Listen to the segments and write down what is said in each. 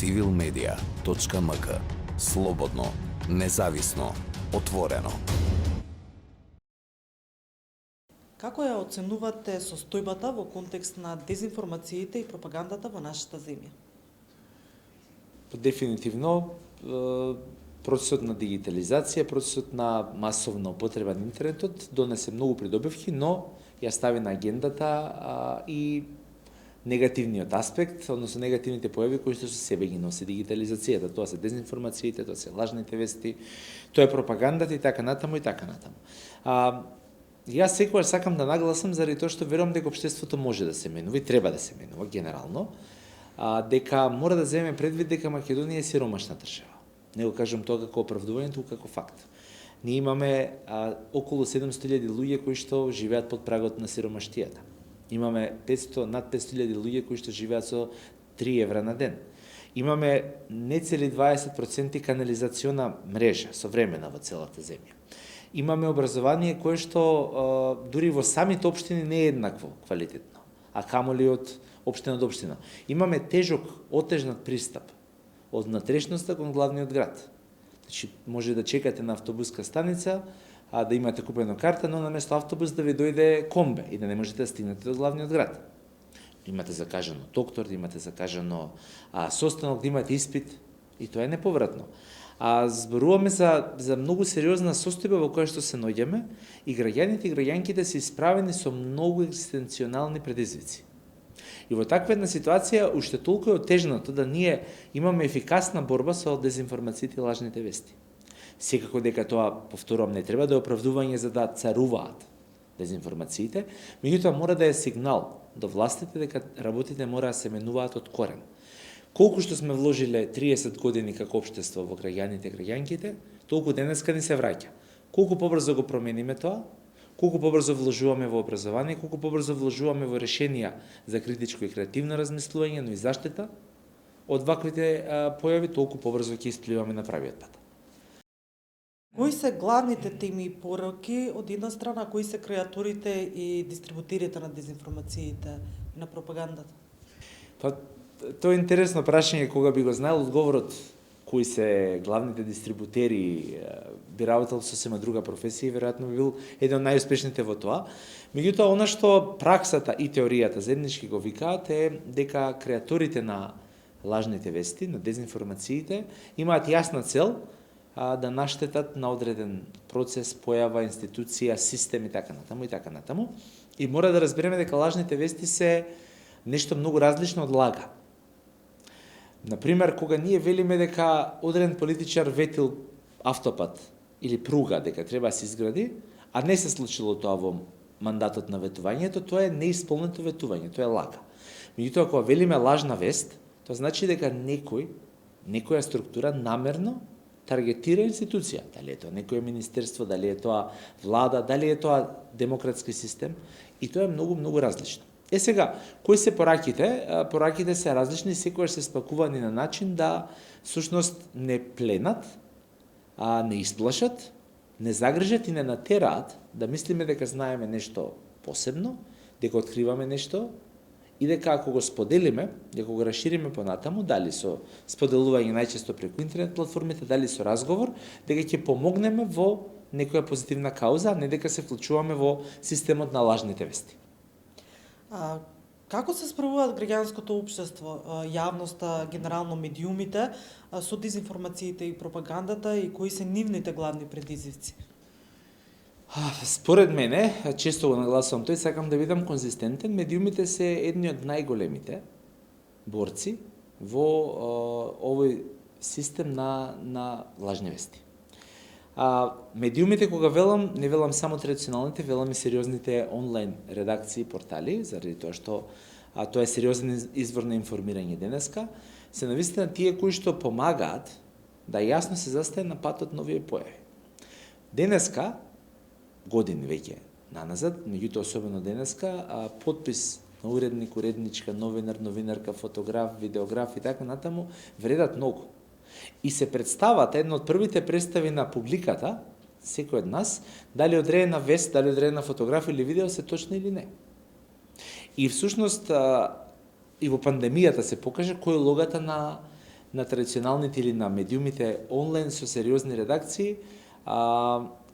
civilmedia.mk. Слободно, независно, отворено. Како ја оценувате состојбата во контекст на дезинформациите и пропагандата во нашата земја? Дефинитивно, процесот на дигитализација, процесот на масовна употреба на интернетот донесе многу придобивки, но ја стави на агендата и негативниот аспект, односно негативните појави кои што со себе ги носи дигитализацијата. Тоа се дезинформациите, тоа се лажните вести, тоа е пропагандата и така натаму и така натаму. Јас секогаш сакам да нагласам заради тоа што верувам дека општеството може да се менува и треба да се менува генерално, дека мора да земеме предвид дека Македонија е сиромашна држава. Не го кажам тоа како оправдување, туку како факт. Ние имаме околу 700.000 луѓе кои што живеат под прагот на сиромаштијата. Имаме над 500.000 луѓе кои што живеат со 3 евра на ден. Имаме нецели 20% канализациона мрежа современа во целата земја. Имаме образование кое што дури во самите општини не е еднакво квалитетно, а камоли од општина до општина. Имаме тежок, отежнат пристап од внатрешноста кон главниот град. Значи, може да чекате на автобуска станица, да имате купено карта, но наместо автобус да ви дојде комбе и да не можете да стигнете до главниот град. Имате закажано доктор, да имате закажано состанок, да имате испит и тоа е неповратно. Зборуваме за многу сериозна состојба во која што се наоѓаме и граѓаните и граѓанките се исправени со многу екзистенционални предизвици. И во таква една ситуација уште толку е отежното да ние имаме ефикасна борба со дезинформациите и лажните вести. Секако дека тоа, повторувам, не треба да е оправдување за да царуваат дезинформациите, меѓутоа мора да е сигнал до властите дека работите мора да се менуваат од корен. Колку што сме вложиле 30 години како општество во граѓаните и граѓанките, толку денеска ни се враќа. Колку побрзо го промениме тоа, колку побрзо вложуваме во образование, колку побрзо вложуваме во решенија за критичко и креативно размислување, но и заштита од ваквите појави, толку побрзо ќе испливаме на правиот пат. Кои се главните теми и пороки од една страна, кои се креаторите и дистрибутерите на дезинформациите и на пропагандата? Тоа е интересно прашање, кога би го знаел одговорот кои се главните дистрибутери, би работел сосема друга професија и веројатно би бил еден од најуспешните во тоа. Меѓутоа, она што праксата и теоријата заеднички го викаат е дека креаторите на лажните вести, на дезинформациите, имаат јасна цел да наштетат на одреден процес, појава, институција, систем и така натаму и така натаму. И мора да разбереме дека лажните вести се нешто многу различно од лага. Например, кога ние велиме дека одреден политичар ветил автопат или пруга дека треба да се изгради, а не се случило тоа во мандатот на ветувањето, тоа е неисполнето ветување, тоа е лага. Меѓутоа, кога велиме лажна вест, тоа значи дека некоја структура намерно таргетира институција, дали е тоа некое министерство, дали е тоа влада, дали е тоа демократски систем, и тоа е многу, многу различно. Сега, кои се пораките? Пораките се различни, секојаш се спакувани на начин да, всушност, не пленат, не исплашат, не загрижат и не натераат да мислиме дека знаеме нешто посебно, дека откриваме нешто и дека ако го споделиме, дека го расшириме понатаму, дали со споделување најчесто преку интернет платформите, дали со разговор, дека ќе помогнеме во некоја позитивна кауза, а не дека се вклучуваме во системот на лажните вести. Како се справуваат граѓанското општество, јавноста, генерално медиумите со дезинформациите и пропагандата и кои се нивните главни предизвици? Според мене, често го нагласувам тој, сакам да бидам конзистентен, медиумите се едни од најголемите борци во овој систем на лажни вести. Медиумите, кога велам, не велам само традиционалните, велам и сериозните онлайн редакции и портали, заради тоа што тоа е сериозен извор на информирање денеска, се навистина тие кои што помагаат да јасно се застае на патот на овие појави. Денеска, години веќе наназад, меѓутоа особено денеска, подпис на уредник, уредничка, новинар, новинарка, фотограф, видеограф и така натаму вредат многу. И се представат една од првите представи на публиката, секој од нас, дали одредена вест, дали одредена фотографија или видео се точни или не. И всушност и во пандемијата се покажа кој е логата на традиционалните или на медиумите онлайн со сериозни редакции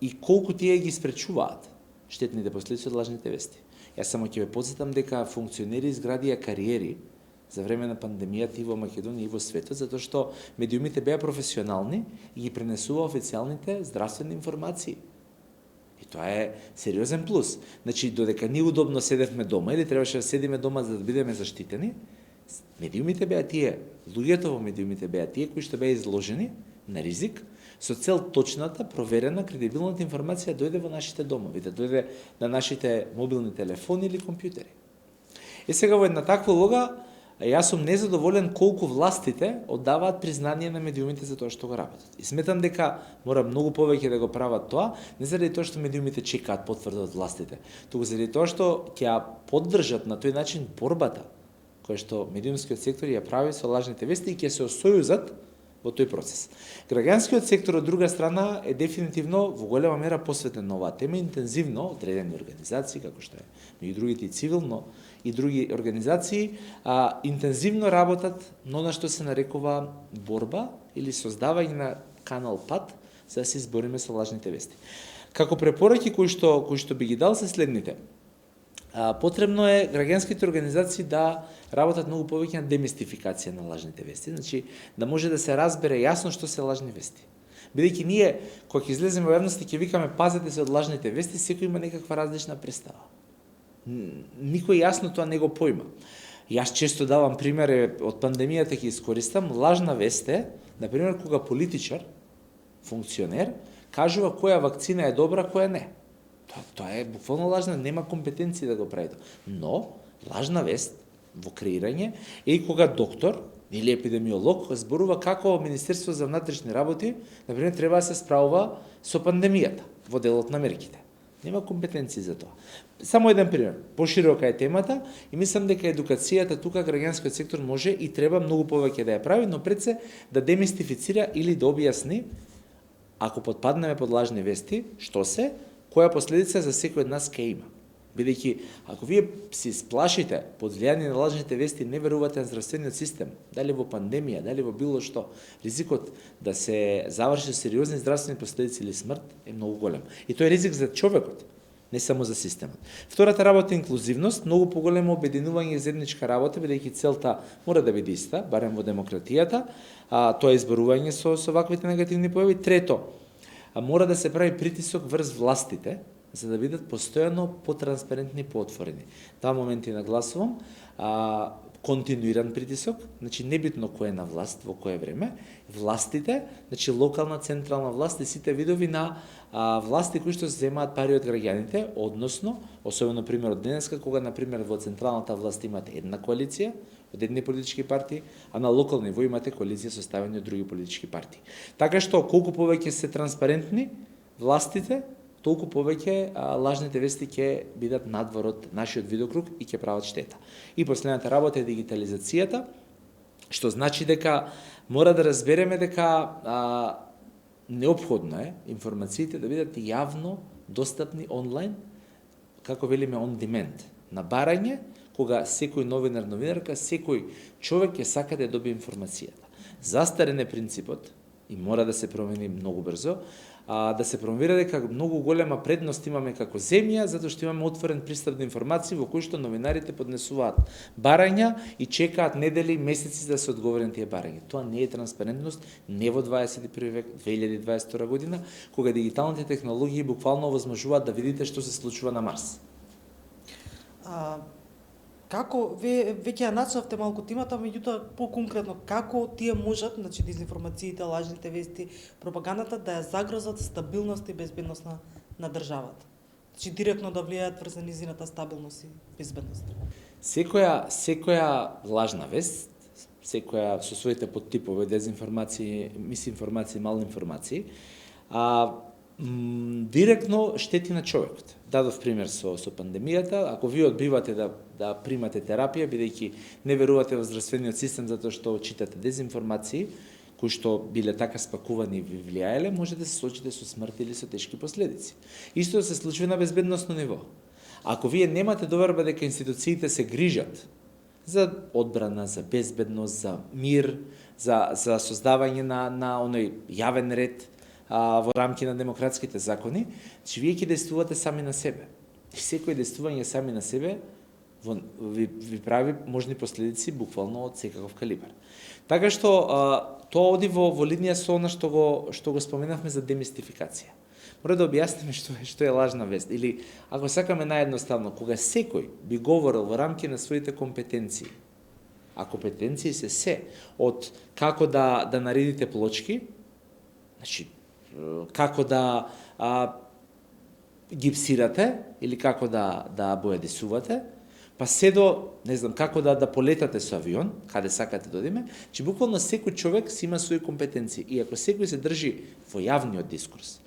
и колку тие ги спречуваат штетните последици од лажните вести. Јас само ќе ве потсетам дека функционери изградија кариери за време на пандемијата и во Македонија и во светот, затоа што медиумите беа професионални и ги пренесува официјалните здравствени информации. И тоа е сериозен плюс. Значи, додека ние удобно седевме дома или требаше да седиме дома за да бидеме заштитени, медиумите беа тие, луѓето во медиумите беа тие кои што беа изложени на ризик, со цел точната, проверена, кредибилната информација да дојде во нашите домови, да дојде на нашите мобилни телефони или компјутери. И сега во една таква улога, јас сум незадоволен колку властите оддаваат признание на медиумите за тоа што го работат. И сметам дека мора многу повеќе да го прават тоа, не заради тоа што медиумите чекаат потврда од властите, туку заради тоа што ќе ја поддржат на тој начин борбата која што медиумскиот сектор ја прави со лажните вести и ќе се осојузат во тој процес. Граѓанскиот сектор од друга страна е дефинитивно во голема мера посветен на оваа тема, интензивно одредени организации како што е меѓу другите и цивилно и други организации интензивно работат на она што се нарекува борба или создавање на канал пат за да се избориме со лажните вести. Како препораки кои што би ги дал се следните. Потребно е граѓанските организации да работат многу повеќе на демистификација на лажните вести, значи да може да се разбере јасно што се лажни вести. Бидејќи ние кога ќе излеземе во јавност ќе викаме пазете се од лажните вести, секој има некаква различна представа. Никој јасно тоа не го појма. Јас често давам пример од пандемијата ќе искористам, лажна вест е, на пример кога политичар, функционер кажува која вакцина е добра, која не. Тоа е буквално лажна, нема компетенции да го прави тоа. Но, лажна вест во креирање е и кога доктор или епидемиолог зборува како Министерство за внатрешни работи, например, треба да се справува со пандемијата во делот на мерките. Нема компетенции за тоа. Само еден пример. Поширока е темата и мислам дека едукацијата тука граѓанскиот сектор може и треба многу повеќе да ја прави, но пред се да демистифицира или да објасни ако потпаднеме под лажни вести, што се, која последица за секој од нас ќе има. Бидејќи, ако вие се сплашите под влијание на лажните вести, не верувате на здравствениот систем, дали во пандемија, дали во било што, ризикот да се заврши сериозни здравствени последици или смрт е многу голем. И тој е ризик за човекот, не само за системот. Втората работа е инклузивност, многу поголемо обединување и заедничка работа, бидејќи целта мора да биде иста, барем во демократијата, тоа е изборување со ваквите негативни појави. Трето, мора да се прави притисок врз властите, за да бидат постојано потранспарентни и поотворени. Таа моменти нагласувам, континуиран притисок, значи небитно кој е на власт во кое време, властите, значи локална, централна власт и сите видови на власти кои што се земаат пари од граѓаните, односно, особено пример од денеска, кога на пример во централната власт имате една коалиција од едни политички партии, а на локално ниво имате коалиција составени од други политички партии. Така што колку повеќе се транспарентни властите, толку повеќе лажните вести ќе бидат надвор од нашиот видокруг и ќе прават штета. И последната работа е дигитализацијата, што значи дека мора да разбереме дека неопходно е информациите да бидат јавно достапни онлайн, како велиме on demand, на барање, кога секој новинарка, секој човек ќе сака да ја добие информацијата. Застарен е принципот и мора да се промени многу брзо, да се промовира дека многу голема предност имаме како земја, затоа што имаме отворен пристап до информации во кој што новинарите поднесуваат барања и чекаат недели, месеци да се одговори на тие барања. Тоа не е транспарентност, не во 21 век, 2022 година, кога дигиталните технологии буквално овозможуваат да видите што се случува на Марс. Како веќе ја начнавте малку темата, меѓутоа поконкретно како тие можат, значи дезинформациите, лажните вести, пропагандата да ја загрозат стабилност и безбедност на државата. Значи директно да влијаат врз низината стабилност и безбедност. Секоја лажна вест, секоја со своите подтипови дезинформации, мисинформации, малинформации, директно штети на човекот. Дадов пример со пандемијата. Ако вие одбивате да примате терапија, бидејќи не верувате во здравствениот систем затоа што читате дезинформации, кои што биле така спакувани и ви влијаеле, може да се соочите со смрт или со тешки последици. Исто се случува на безбедносно ниво. Ако вие немате доверба дека институциите се грижат за одбрана, за безбедност, за мир, за создавање на оној јавен ред во рамки на демократските закони, че вие ќе действувате сами на себе. И секој действување сами на себе ви прави можни последици буквално од секаков калибар. Така што тоа оди во линија со она што го споменавме за демистификација. Мора да објасниме што е лажна вест. Или, ако сакаме наједноставно, кога секој би говорил во рамки на своите компетенции, а компетенции се од како да наредите плочки, значи, како да гипсирате, или како да боядисувате, па се до, не знам, како да полетате со авион, каде сакате да одиме, че буквално секој човек си има своји компетенции. И ако секој се држи во јавниот дискурс,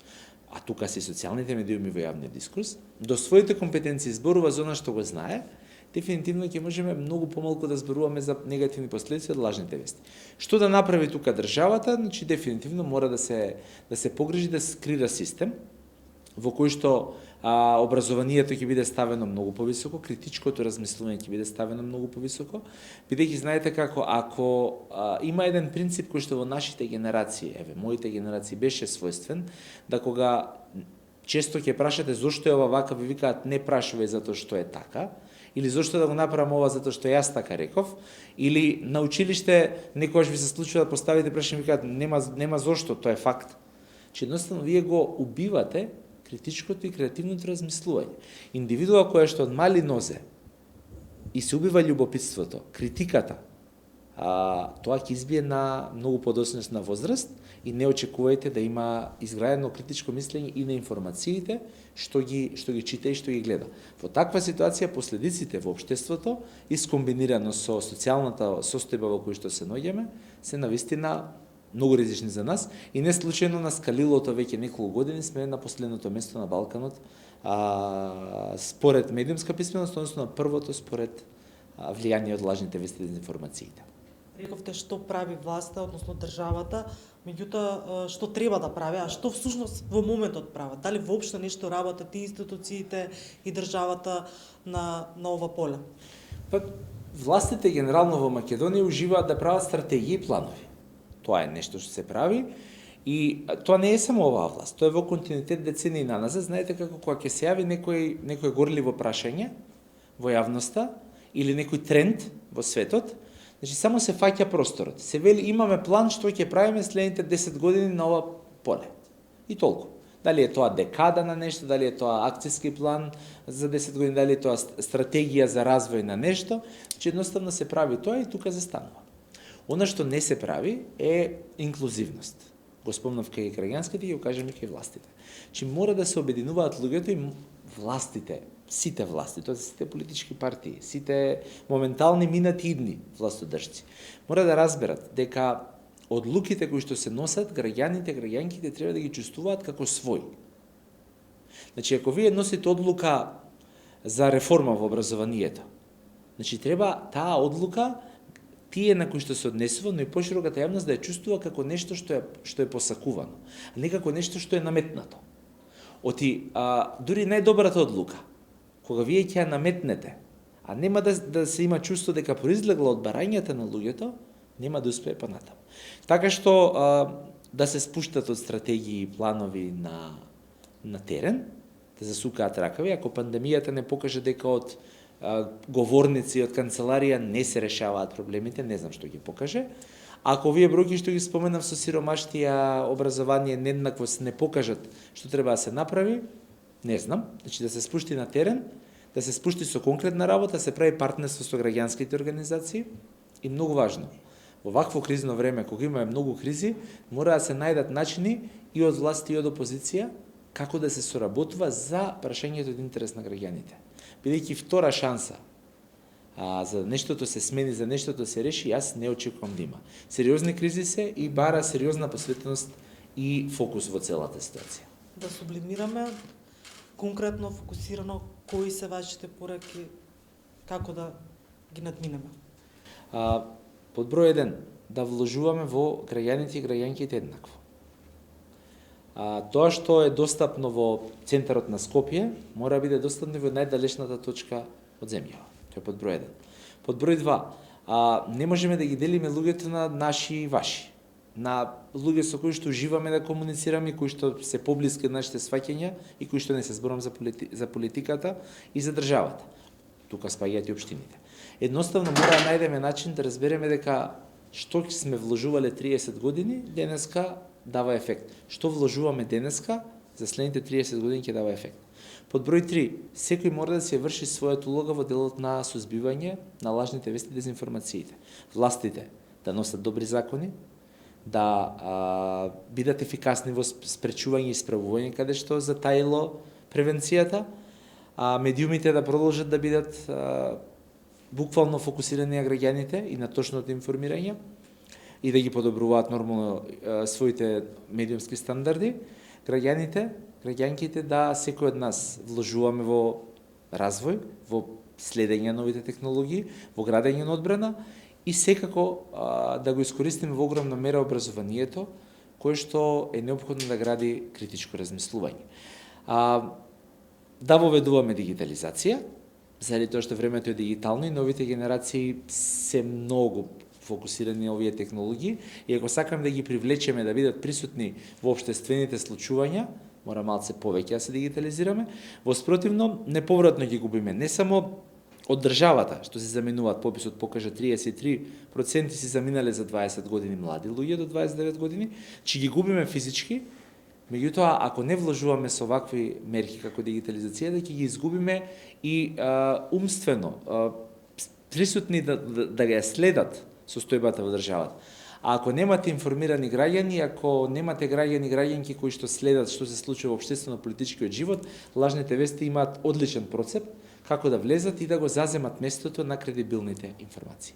а тука се социјалните медиуми во јавниот дискурс, до своите компетенции зборува за она што го знае, дефинитивно ќе можеме многу помалку да зборуваме за негативни последици од лажните вести. Што да направи тука државата? Значи дефинитивно мора да се погрижи да скрира систем во кој што образованието ќе биде ставено многу повисоко, критичкото размислување ќе биде ставено многу повисоко, бидејќи знаете како ако има еден принцип кој што во нашите генерации, моите генерации беше својствен, да кога често ќе прашате зошто е ова вака, ви викаат не прашувај затоа што е така, или зошто да го направам ова затоа што јас така реков, или на училиште некогаш ви се случува да поставите прашање, викаат нема зошто, тоа е факт. Че едноставно вие го убивате критичкото и креативното размислување. Индивидуа која што од мали нозе и се убива љубопитството, критиката, тоа ќе избие на многу подоцнесна возраст и не очекувајте да има изградено критичко мислење и на информациите што ги чита и што ги гледа. Во таква ситуација последиците во општеството, искомбинирано со социјалната состојба во која што се наоѓаме, се навистина многу ризични за нас и не случајно на скалилото веќе неколку години сме на последното место на Балканот според медиумска писменост, односно на првото според влијание од лажните вести и дезинформациите. Рековте што прави власта, односно државата, меѓутоа што треба да прави, а што всушност во моментот прават? Дали воопшто нешто работат и институциите и државата на ова поле? Па, властите генерално во Македонија уживаат да прават стратегии и планови. Тоа е нешто што се прави и тоа не е само оваа власт, тоа е во континуитет децении наназад. Знаете како кога ќе се јави некој горливо прашање во јавноста или некој тренд во светот, значи само се фаќа просторот. Се вели имаме план што ќе правиме следните 10 години на ова поле. И толку. Дали е тоа декада на нешто, дали е тоа акцијски план за 10 години, дали е тоа стратегија за развој на нешто, че едноставно се прави тоа и тука застанува. Она што не се прави е инклузивност. Го спомнав кај граѓанските и го кажам и кај властите. Че мора да се обединуваат луѓето и властите, сите власти, тоа се сите политички партии, сите моментални минати идни властодржци, мора да разберат дека одлуките кои што се носат, граѓаните треба да ги чувствуваат како свој. Значи, ако вие носите одлука за реформа во образованието, значи треба таа одлука тие на кои што се однесува, но и пошироката јавност да ја чувствува како нешто што е посакувано, а не како нешто што е наметнато. Дури најдобрата одлука, кога вие ќе ја наметнете, а нема да се има чувство дека произлегла од барањата на луѓето, нема да успее понатаму. Така што да се спуштат од стратегии и планови на терен, да засукаат ракави, ако пандемијата не покаже дека од говорници од канцеларија не се решаваат проблемите, не знам што ги покаже. Ако овие бројки што ги споменав со сиромаштија, образование, нееднаквост не покажат што треба да се направи, не знам. Значи да се спушти на терен, да се спушти со конкретна работа, се прави партнерство со граѓанските организации и многу важно. Во вакво кризно време, кога имаме многу кризи, мора да се најдат начини и од власт и од опозиција како да се соработува за прашањето од интерес на граѓаните. Бидејќи втора шанса за нештото се смени, за нештото се реши, јас не очекувам да има. Сериозни кризи се и бара сериозна посветеност и фокус во целата ситуација. Да сублимираме конкретно, фокусирано, кои се вашите пораки, како да ги надминеме? Под број 1, да вложуваме во граѓаните и граѓанките еднакво. Тоа што е достапно во центарот на Скопје, мора да биде достапно во најдалечната точка од земјава. Тоа е под број 1. Под број 2, не можеме да ги делиме луѓето на наши и ваши. На луѓе со кои што уживаме да комуницираме, кои што се поблиски од нашите сваќања и кои што не се зборам за политиката и за државата. Тука спаѓаат и општините. Едноставно мора да најдеме начин да разбереме дека што сме вложувале 30 години, денеска дава ефект. Што вложуваме денеска, за следните 30 години ќе дава ефект. Под број 3, секој мора да се врши својата улога во делот на сузбивање на лажните вести и дезинформациите. Властите да носат добри закони, да бидат ефикасни во спречување и исправување каде што затаило превенцијата, медиумите да продолжат да бидат буквално фокусирани на граѓаните и на точното информирање и да ги подобруваат нормално своите медиумски стандарди, граѓанките да секој од нас вложуваме во развој, во следење на новите технологии, во градење на одбрана и секако да го искористиме во огромна мера образованието, кое што е неопходно да гради критичко размислување. Да воведуваме дигитализација, заради тоа што времето е дигитално и новите генерации се многу фокусирани на овие технологии и ако сакаме да ги привлечеме да бидат присутни во општествените случувања, мора малце повеќе да се дигитализираме, во спротивно неповратно ги губиме не само од државата, што се заменуваат, пописот покажа 33% си заминале за 20 години млади луѓе до 29 години, че ги губиме физички. Меѓутоа, ако не вложуваме со вакви мерки како дигитализацијата, ќе ги изгубиме и умствено, присутни да ја следат состојбата во државата. А ако немате информирани граѓани, ако немате граѓани и граѓанки кои што следат што се случува во општествено-политичкиот живот, лажните вести имаат одличен процеп како да влезат и да го заземат местото на кредибилните информации.